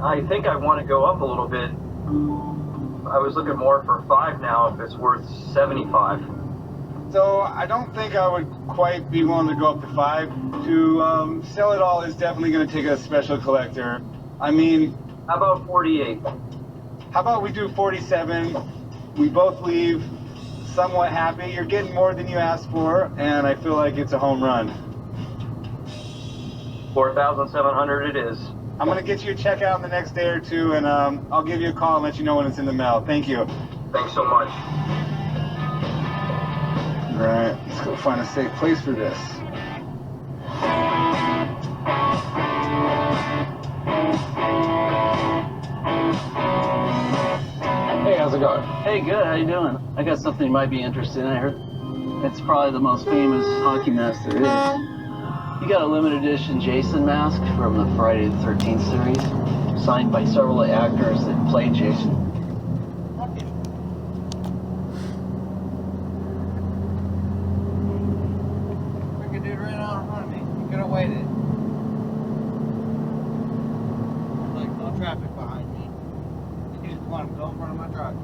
I think I want to go up a little bit. I was looking more for 5 now if it's worth 75. So I don't think I would quite be willing to go up to 5. To sell it all is definitely going to take a special collector. I mean... How about 48? How about we do 47? We both leave somewhat happy. You're getting more than you asked for, and I feel like it's a home run. 4,700 it is. I'm going to get you a check out in the next day or two, and I'll give you a call and let you know when it's in the mail. Thank you. Thanks so much. All right, let's go find a safe place for this. Hey, how's it going? Hey, good. How you doing? I got something you might be interested in. I heard it's probably the most famous hockey mask there is. You got a limited edition Jason mask from the Friday the 13th series, signed by several actors that played Jason. Freaking dude ran out in front of me. You could have waited. There's like no traffic behind me. You just want to go in front of my truck.